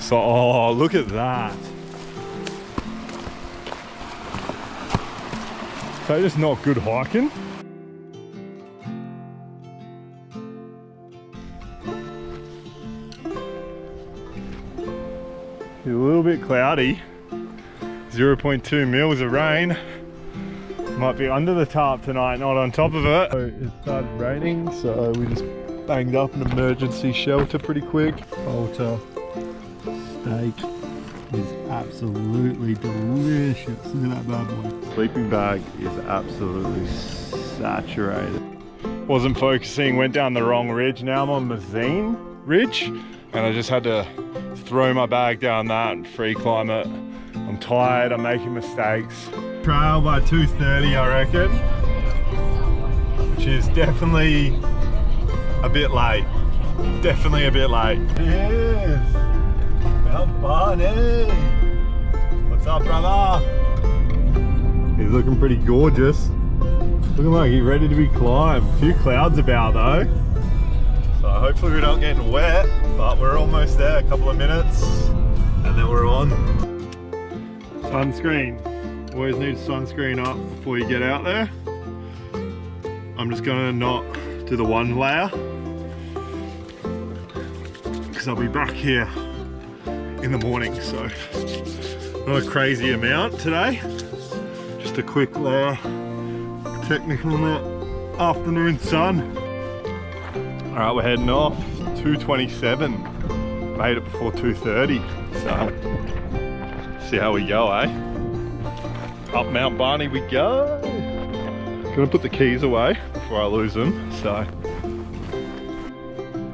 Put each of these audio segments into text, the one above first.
So, oh, look at that. So just not good hiking. It's a little bit cloudy. 0.2 mils of rain. Might be under the tarp tonight, not on top of it. So it started raining, so we just banged up an emergency shelter pretty quick. Altar steak is absolutely delicious. Look at that bad boy. Sleeping bag is absolutely saturated. Wasn't focusing, went down the wrong ridge. Now I'm on Mazine Ridge, and I just had to throw my bag down that and free climb it. I'm tired, I'm making mistakes. Trail by 2:30, I reckon, which is definitely a bit late. Definitely a bit late. Yes, Mt Barney. What's up, brother? He's looking pretty gorgeous. Looking like he's ready to be climbed. A few clouds about though, so hopefully we're not getting wet, but we're almost there. A couple of minutes and then we're on. Sunscreen. Always need sunscreen up before you get out there. I'm just gonna not do the one layer because I'll be back here in the morning, so not a crazy amount today. Just a quick layer, technically from that afternoon sun. All right, we're heading off. 2:27. Made it before 2:30. So see how we go, eh? Up Mt Barney we go. Gonna put the keys away before I lose them, so.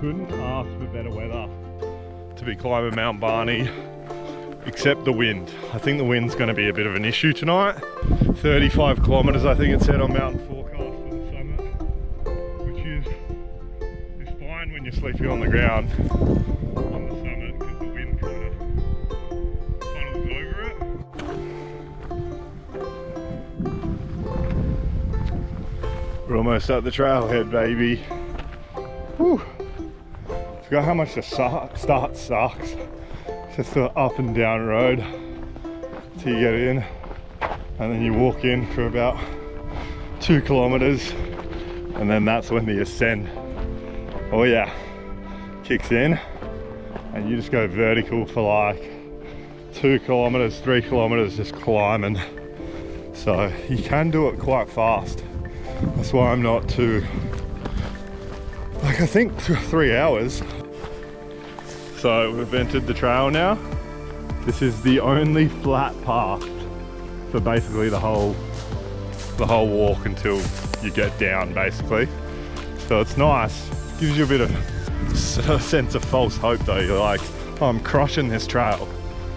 Couldn't ask for better weather to be climbing Mt Barney, except the wind. I think the wind's gonna be a bit of an issue tonight. 35 kilometers, I think it said on Mountain Forecast for the summit, which is fine when you're sleeping on the ground on the summit, because the wind kind of funnels over it. We're almost at the trailhead, baby. Whew. Forgot how much the start sucks. It's just an up and down road till you get in, and then you walk in for about 2 kilometers, and then that's when the ascent, oh yeah, kicks in, and you just go vertical for like 2 kilometers, 3 kilometers just climbing. So you can do it quite fast. That's why I'm not too, like I think 3 hours. So we've entered the trail now. This is the only flat path for basically the whole walk until you get down, basically. So it's nice. Gives you a bit of a sense of false hope though. You're like, oh, I'm crushing this trail.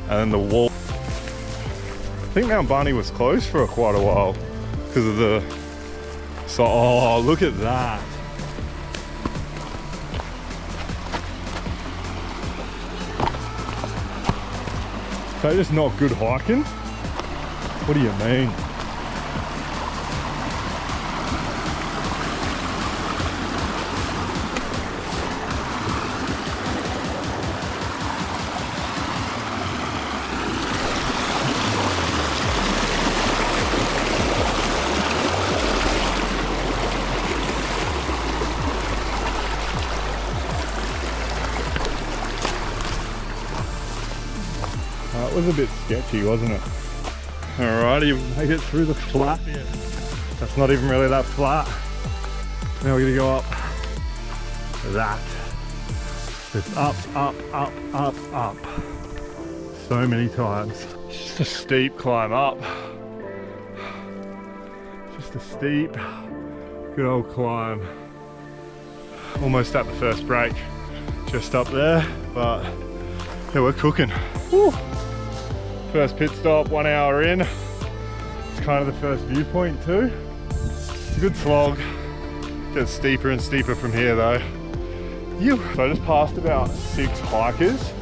And then the wall. I think Mt Barney was closed for quite a while because of the, so, oh, look at that. So just not good hiking? What do you mean? That was a bit sketchy, wasn't it? Alrighty, made it through the flat. That's not even really that flat. Now we're gonna go up that. Just up, up, up, up, up. So many times. Just a steep climb up. Just a steep, good old climb. Almost at the first break. Just up there, but yeah, we're cooking. Woo. First pit stop, 1 hour in. It's kind of the first viewpoint too. It's a good slog. Gets steeper and steeper from here though. So I just passed about 6 hikers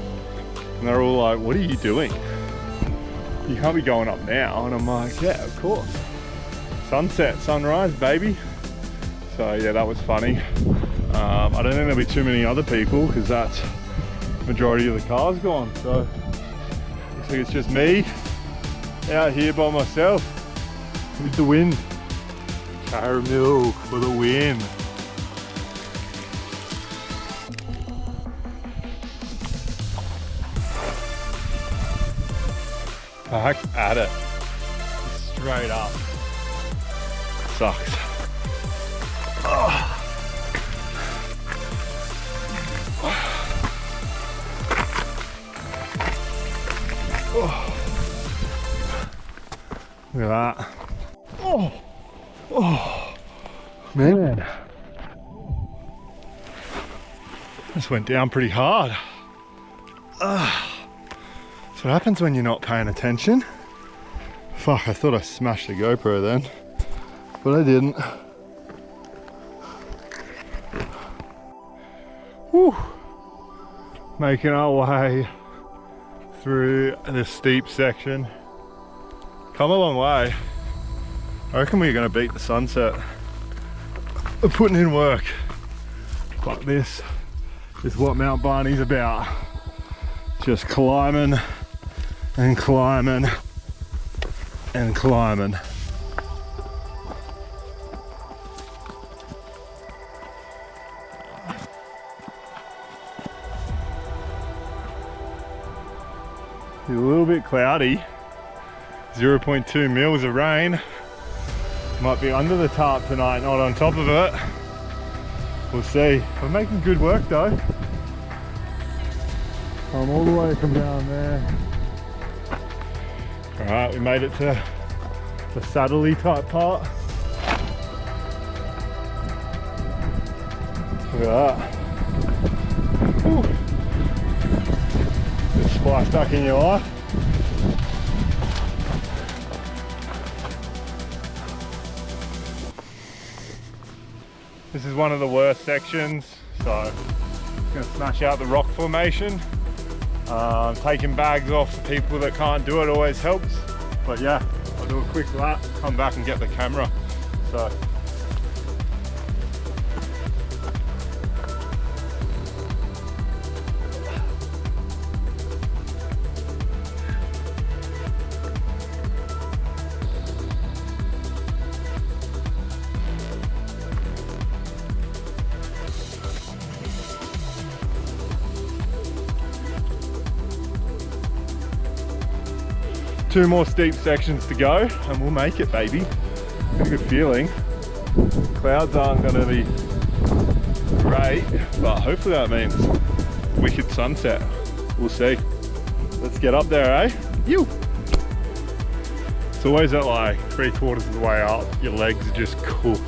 and they're all like, what are you doing? You can't be going up now. And I'm like, yeah, of course. Sunset, sunrise, baby. So yeah, that was funny. I don't think there'll be too many other people because that's majority of the car's gone, so looks like it's just me out here by myself with the wind. Caramel for the win. Back at it. Straight up. Sucks. Oh. Oh. Look at that. Oh. Oh. Man. This went down pretty hard. That's what happens when you're not paying attention. Fuck, I thought I smashed the GoPro then, but I didn't. Whew. Making our way through this steep section. Come a long way. I reckon we're gonna beat the sunset. We're putting in work. But this is what Mount Barney's about. Just climbing and climbing and climbing. It's a little bit cloudy. 0.2 mils of rain. Might be under the tarp tonight, not on top of it. We'll see. We're making good work though. I'm all the way from down there. Alright, we made it to the saddle-y type part. Look at that. Whew. Just splash back in your eye. This is one of the worst sections, so I'm going to smash out the rock formation. Taking bags off for people that can't do it always helps, but yeah, I'll do a quick lap, come back and get the camera. So two more steep sections to go and we'll make it, baby. Got a good feeling. Clouds aren't going to be great, but hopefully that means wicked sunset. We'll see. Let's get up there, eh? You. It's always at like 3/4 of the way up, your legs are just cooked.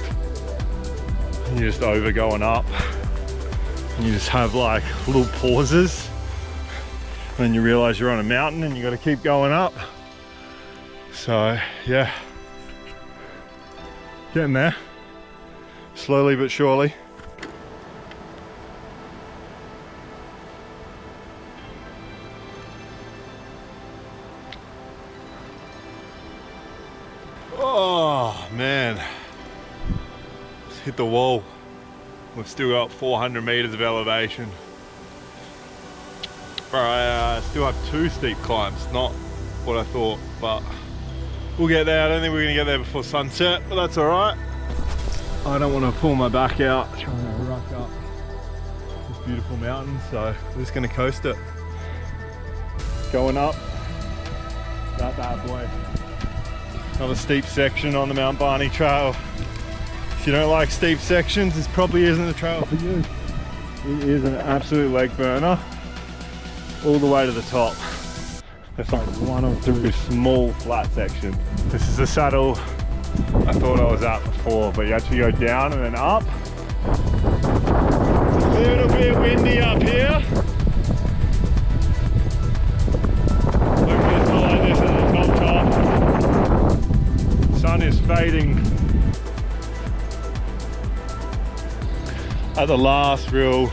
And you're just over going up. And you just have like little pauses. And then you realize you're on a mountain and you got to keep going up. So yeah, getting there, slowly but surely. Oh man, just hit the wall. We've still got 400 meters of elevation. I still have 2 steep climbs, not what I thought, but we'll get there. I don't think we're gonna get there before sunset, but that's all right. I don't want to pull my back out trying to ruck up this beautiful mountain, so we're just gonna coast it. Going up that bad boy. Another steep section on the Mt Barney trail. If you don't like steep sections, this probably isn't the trail for you. It is an absolute leg burner all the way to the top. There's like 1 or 2 small flat sections. This is the saddle I thought I was at before, but you actually go down and then up. It's a little bit windy up here. Hopefully it's not like this at the top. The sun is fading at the last real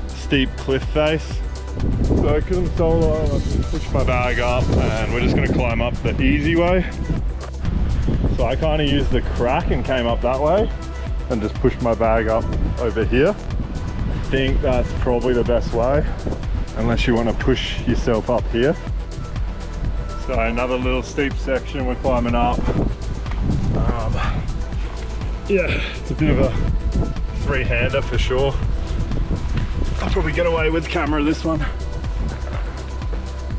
steep cliff face. So because I'm solo, I can push my bag up and we're just going to climb up the easy way. So I kind of used the crack and came up that way and just pushed my bag up over here. I think that's probably the best way. unless you want to push yourself up here. So another little steep section we're climbing up. Yeah, it's a bit of a three-hander for sure. I'll probably get away with camera this one.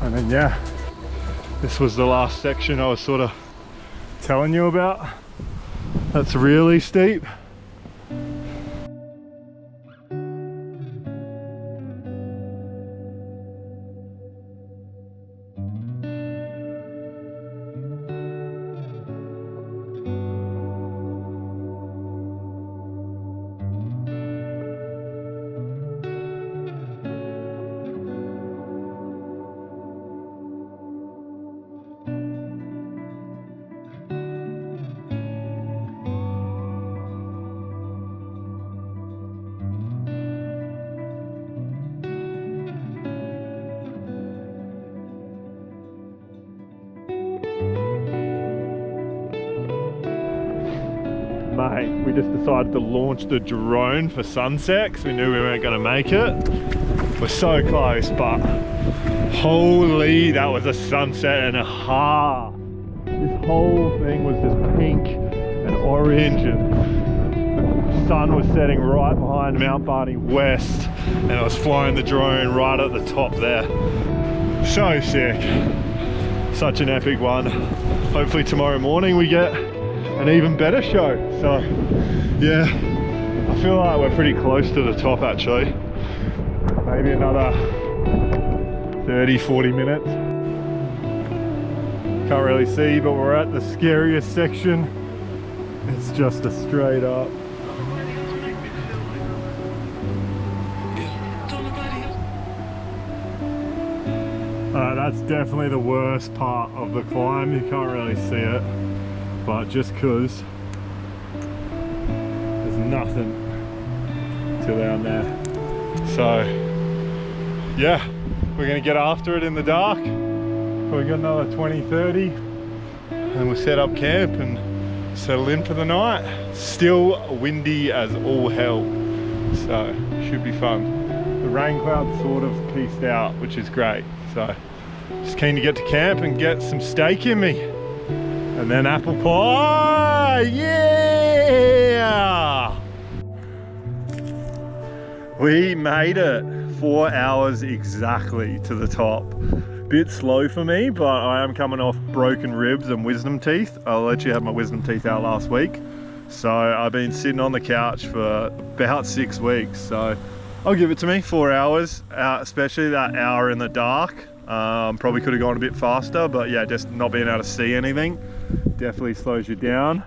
And then yeah, this was the last section I was sort of telling you about. That's really steep. Mate, we just decided to launch the drone for sunset because we knew we weren't going to make it. We're so close, but holy, that was a sunset and a half. This whole thing was just pink and orange, and the sun was setting right behind Mt Barney West, and I was flying the drone right at the top there. So sick. Such an epic one. Hopefully tomorrow morning we get an even better show. So yeah, I feel like we're pretty close to the top actually. Maybe another 30-40 minutes. Can't really see, but we're at the scariest section. It's just a straight up. That's definitely the worst part of the climb. You can't really see it, but just because there's nothing till down there. So yeah, we're gonna get after it in the dark. Probably got another 20-30 and we'll set up camp and settle in for the night. Still windy as all hell, so should be fun. The rain cloud sort of peaced out, which is great. So just keen to get to camp and get some steak in me. And then apple pie, yeah! We made it 4 hours exactly to the top. Bit slow for me, but I am coming off broken ribs and wisdom teeth. I literally had my wisdom teeth out last week. So I've been sitting on the couch for about 6 weeks. So I'll give it to me, 4 hours, especially that hour in the dark. Probably could have gone a bit faster, but yeah, just not being able to see anything definitely slows you down.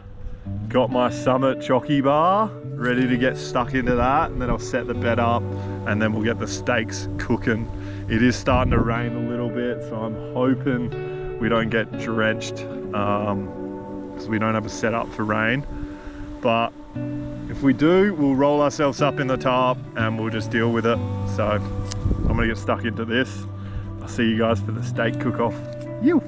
Got my Summit Chocky bar ready to get stuck into that, and then I'll set the bed up and then we'll get the steaks cooking. It is starting to rain a little bit, so I'm hoping we don't get drenched because we don't have a setup for rain. But if we do, we'll roll ourselves up in the tarp and we'll just deal with it. So I'm gonna get stuck into this. I'll see you guys for the steak cook-off. You.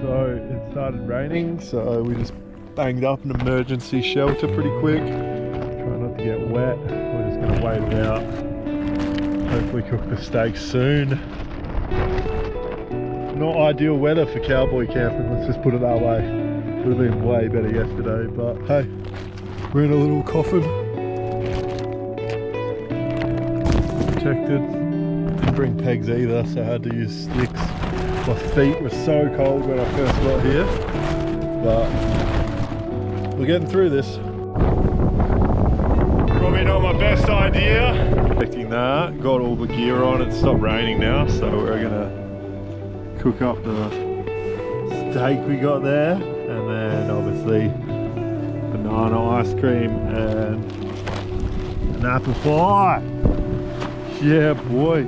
So it started raining, so we just banged up an emergency shelter pretty quick. Try not to get wet. We're just gonna wait it out. Hopefully cook the steak soon. Not ideal weather for cowboy camping, let's just put it that way. Would have been way better yesterday, but hey, we're in a little coffin. Protected. Didn't bring pegs either, so I had to use sticks. My feet were so cold when I first got here, but we're getting through this. Probably not my best idea. Expecting that, got all the gear on, it stopped raining now, so we're gonna cook up the steak we got there, and then obviously banana ice cream and an apple pie. Yeah boy,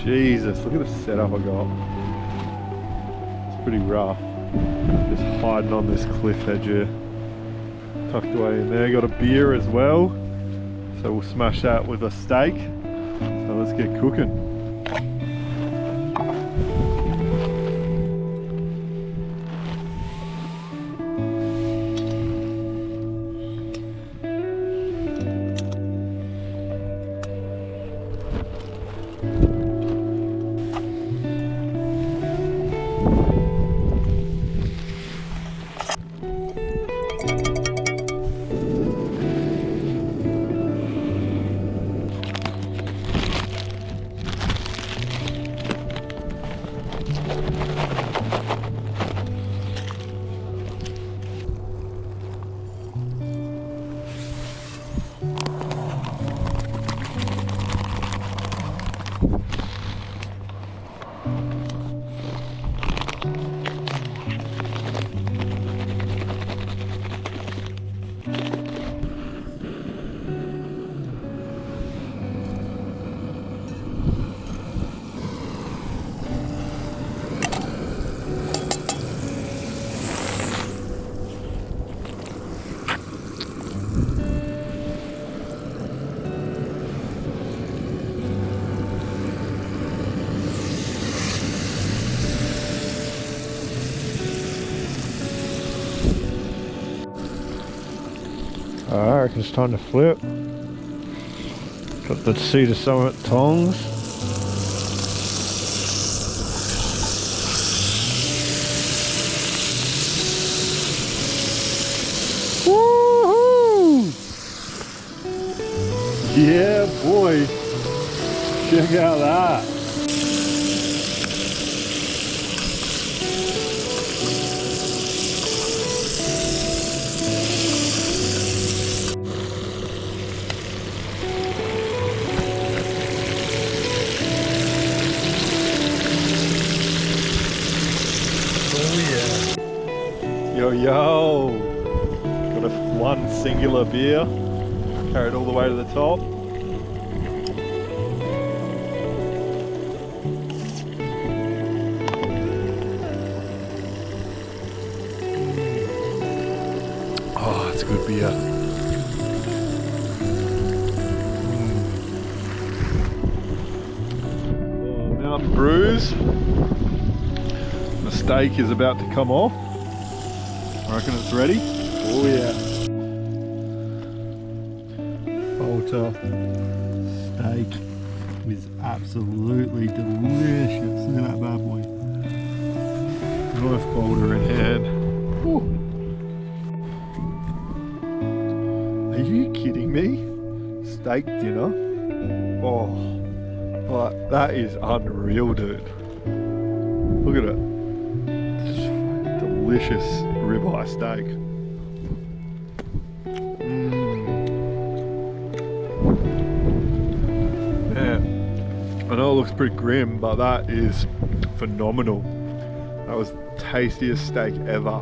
Jesus, look at the setup I got. Pretty rough. Just hiding on this cliff edge here. Tucked away in there. Got a beer as well. So we'll smash that with a steak. So let's get cooking. I reckon it's time to flip. Got the Cedar Summit tongs. Woohoo! Yeah, boy. Check out that. Yo, got one singular beer, carried all the way to the top. Oh, it's a good beer. Oh, Mountain Brews. The steak is about to come off. I reckon it's ready. Oh yeah. Bolter steak is absolutely delicious. Look at that bad boy. Nice bolter in hand. Woo. Are you kidding me? Steak dinner? Oh, like, that is unreal, dude. Look at it. Delicious ribeye steak. Man, I know it looks pretty grim, but that is phenomenal. That was the tastiest steak ever.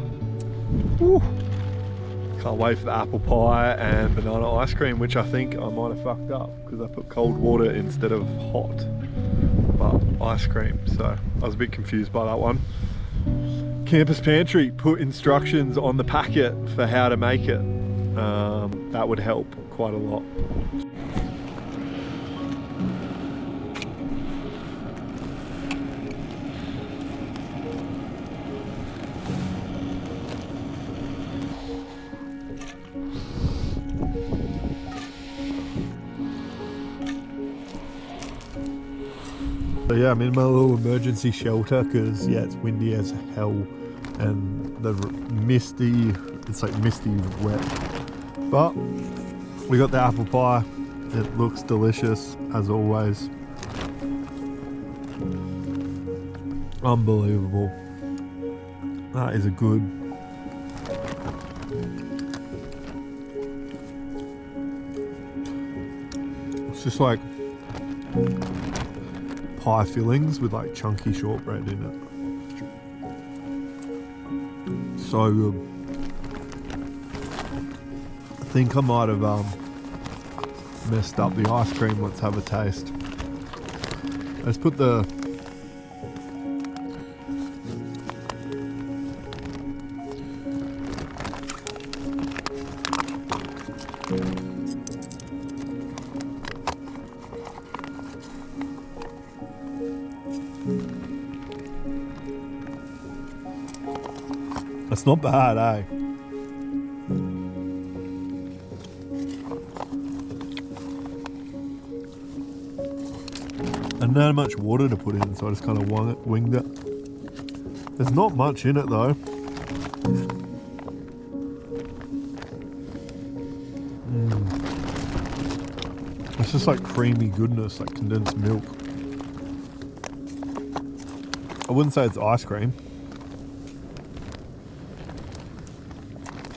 Woo. Can't wait for the apple pie and banana ice cream, which I think I might have fucked up because I put cold water instead of hot, but ice cream. So I was a bit confused by that one. Campus Pantry put instructions on the packet for how to make it. That would help quite a lot. So yeah, I'm in my little emergency shelter because yeah, it's windy as hell and the misty, it's like misty wet. But we got the apple pie. It looks delicious as always. Unbelievable. That is a good. It's just like pie fillings with like chunky shortbread in it. So good. I think I might have messed up the ice cream. Let's have a taste. Let's put the It's not bad, eh? I didn't have much water to put in, so I just kind of winged it. There's not much in it though. It's just like creamy goodness, like condensed milk. I wouldn't say it's ice cream.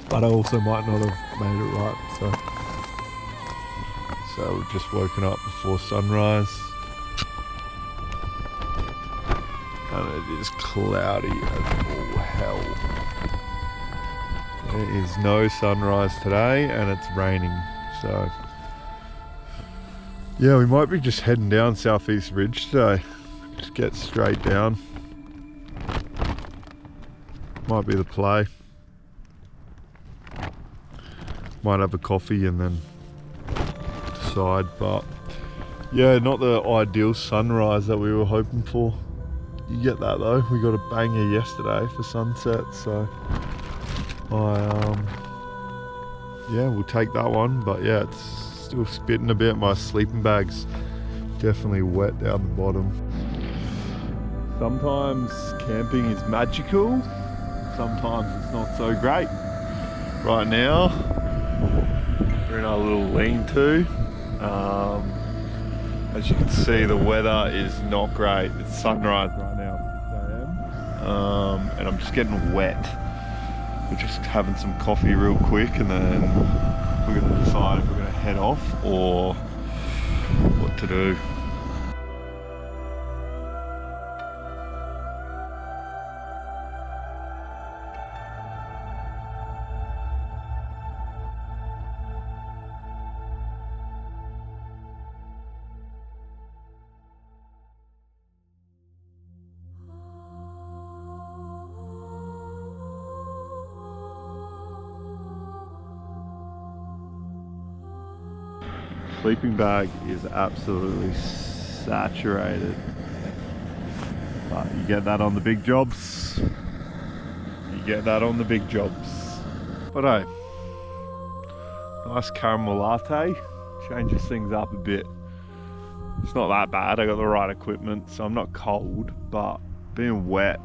But I also might not have made it right, so we've just woken up before sunrise. And it is cloudy as all hell. There is no sunrise today and it's raining, so yeah, we might be just heading down Southeast Ridge today. Just get straight down. Might be the play. Might have a coffee and then decide, but yeah, not the ideal sunrise that we were hoping for. You get that though, we got a banger yesterday for sunset, so yeah, we'll take that one. But yeah, it's still spitting a bit. My sleeping bag's definitely wet down the bottom. Sometimes camping is magical, sometimes it's not so great. Right now, we're in our little lean-to. As you can see, the weather is not great. It's sunrise right now, 6 AM. And I'm just getting wet. We're just having some coffee real quick, and then we're gonna decide if we're gonna head off or what to do. Sleeping bag is absolutely saturated, but you get that on the big jobs. You get that on the big jobs. But hey, nice caramel latte changes things up a bit. It's not that bad. I got the right equipment, so I'm not cold, but being wet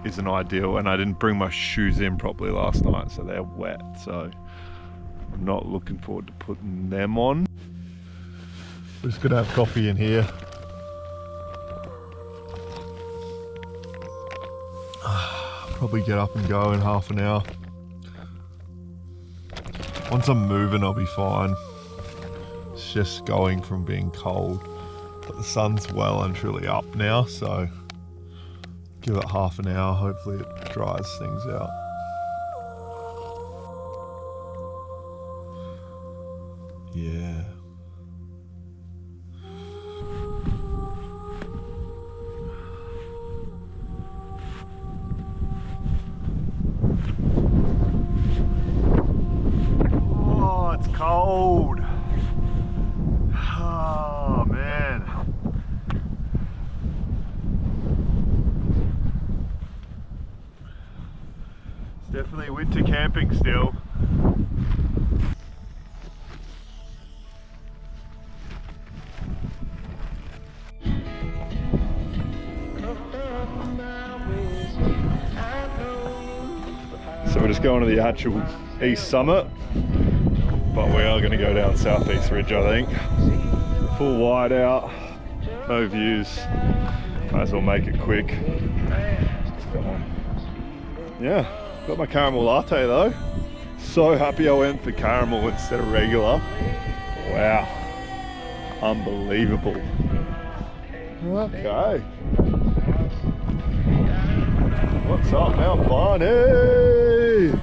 isn't ideal, and I didn't bring my shoes in properly last night, so they're wet, so I'm not looking forward to putting them on. We're just gonna have coffee in here. Probably get up and go in half an hour. Once I'm moving, I'll be fine. It's just going from being cold. But the sun's well and truly up now, so give it half an hour. Hopefully it dries things out. Yeah. Cold. Oh man. It's definitely winter camping still. So we're just going to the actual east summit. But we are going to go down Southeast Ridge, I think. Full wide out, no views. Might as well make it quick. Yeah, got my caramel latte though. So happy I went for caramel instead of regular. Wow, unbelievable. Okay. What's up, Mount Barney?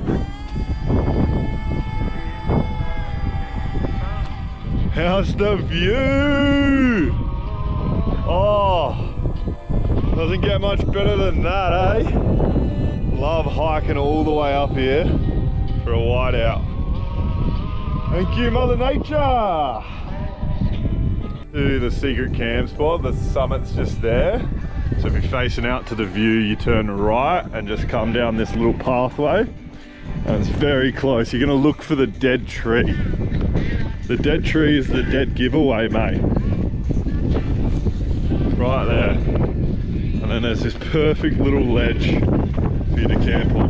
How's the view? Oh, doesn't get much better than that, eh? Love hiking all the way up here for a white out. Thank you, Mother Nature. To the secret camp spot, the summit's just there. So if you're facing out to the view, you turn right and just come down this little pathway. And it's very close. You're gonna look for the dead tree. The dead tree is the dead giveaway, mate. Right there. And then there's this perfect little ledge for you to camp on.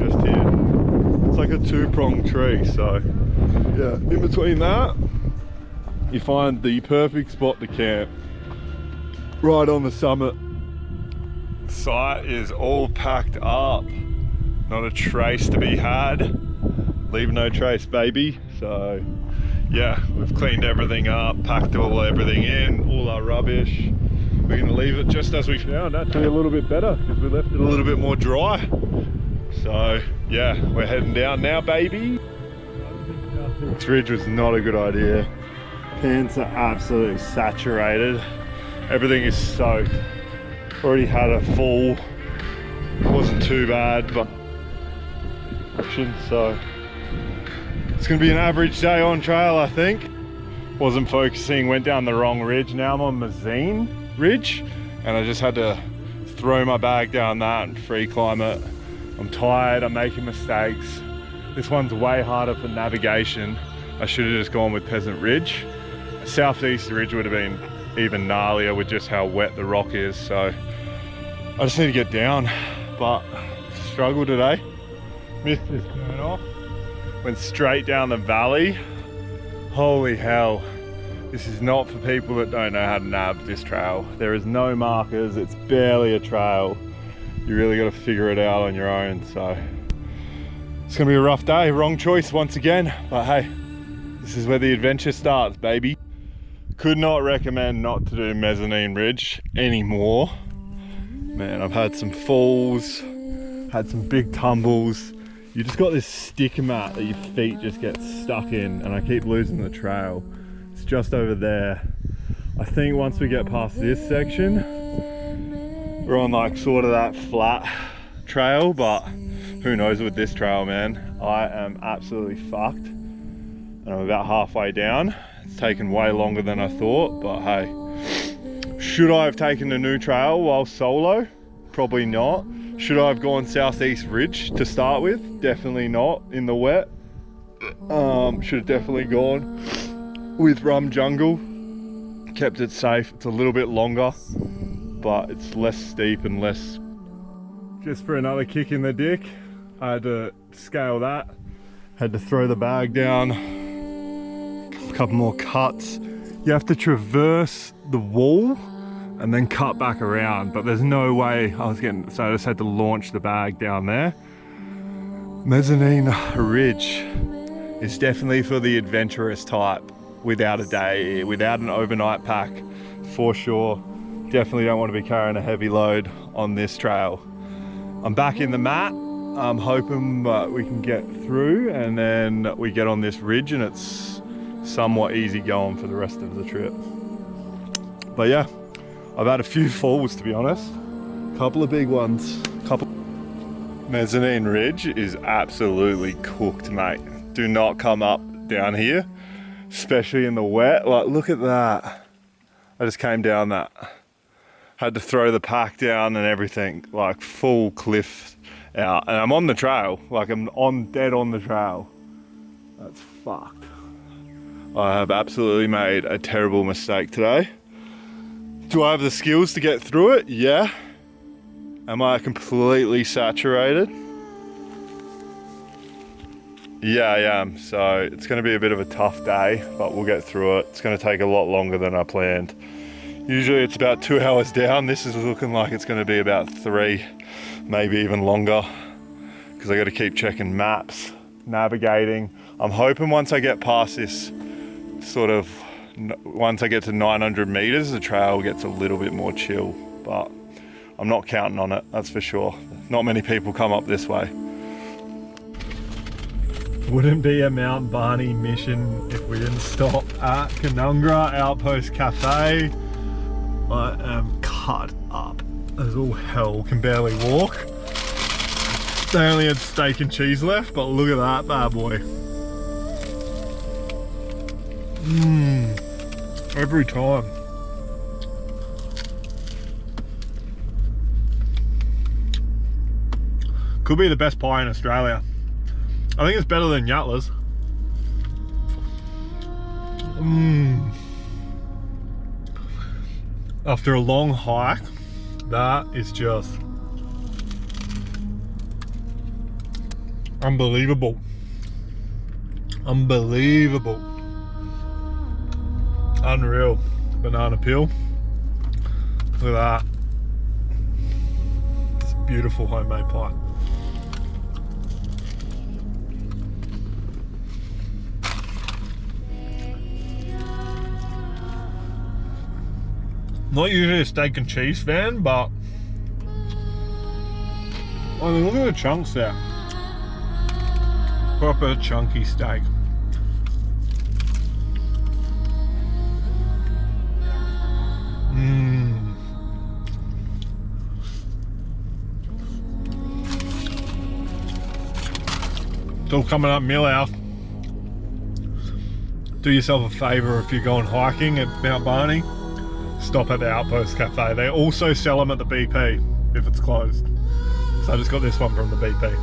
Just here. It's like a two-pronged tree, so yeah. In between that, you find the perfect spot to camp. Right on the summit. The site is all packed up. Not a trace to be had. Leave no trace, baby. So yeah, we've cleaned everything up, packed everything in, all our rubbish. We're gonna leave it just as we found, actually a little bit better because we left it a little bit more dry. So yeah, we're heading down now, baby. This ridge was not a good idea. Pants are absolutely saturated. Everything is soaked. Already had a fall. It wasn't too bad, but so it's gonna be an average day on trail, I think. Wasn't focusing, went down the wrong ridge. Now I'm on Mazine Ridge, and I just had to throw my bag down that and free climb it. I'm tired, I'm making mistakes. This one's way harder for navigation. I should have just gone with Peasant Ridge. Southeast Ridge would have been even gnarlier with just how wet the rock is, so I just need to get down, but struggle today. Missed this turn off, went straight down the valley. Holy hell, this is not for people that don't know how to nav this trail. There is no markers, it's barely a trail. You really got to figure it out on your own, so it's gonna be a rough day. Wrong choice once again, but hey, this is where the adventure starts, baby. Could not recommend not to do Mezzanine Ridge anymore. Man, I've had some falls, had some big tumbles. You just got this sticker mat that your feet just get stuck in, and I keep losing the trail. It's just over there. I think once we get past this section, we're on like sort of that flat trail, but who knows with this trail, man. I am absolutely fucked, and I'm about halfway down. It's taken way longer than I thought, but hey. Should I have taken the new trail while solo? Probably not. Should I have gone Southeast Ridge to start with? Definitely not in the wet. Should have definitely gone with Rum Jungle. Kept it safe. It's a little bit longer, but it's less steep and less. Just for another kick in the dick, I had to scale that. Had to throw the bag down. A couple more cuts. You have to traverse the wall and then cut back around, but there's no way so I just had to launch the bag down there. Mezzanine Ridge is definitely for the adventurous type, without an overnight pack, for sure. Definitely don't want to be carrying a heavy load on this trail. I'm back in the mat. I'm hoping we can get through, and then we get on this ridge and it's somewhat easy going for the rest of the trip. But yeah, I've had a few falls, to be honest. Couple of big ones. Mezzanine Ridge is absolutely cooked, mate. Do not come up down here, especially in the wet. Like, look at that. I just came down that. Had to throw the pack down and everything, like full cliff out. And I'm on the trail, like I'm dead on the trail. That's fucked. I have absolutely made a terrible mistake today. Do I have the skills to get through it? Yeah. Am I completely saturated? Yeah, I am. So it's going to be a bit of a tough day, but we'll get through it. It's going to take a lot longer than I planned. Usually it's about 2 hours down. This is looking like it's going to be about 3, maybe even longer, because I got to keep checking maps, navigating. I'm hoping once I get past this once I get to 900 meters, the trail gets a little bit more chill, but I'm not counting on it, that's for sure. Not many people come up this way. Wouldn't be a Mt Barney mission if we didn't stop at Canungra Outpost Cafe. I am cut up as all hell, can barely walk. They only had steak and cheese left, but look at that bad boy. Every time. Could be the best pie in Australia. I think it's better than Yatla's. After a long hike, that is just unbelievable. Unbelievable. Unreal. Banana peel. Look at that. It's a beautiful homemade pie. Not usually a steak and cheese fan, but I mean, look at the chunks there. Proper chunky steak. It's all coming up meal hour. Do yourself a favour if you're going hiking at Mt Barney. Stop at the Outpost Cafe. They also sell them at the BP if it's closed. So I just got this one from the BP.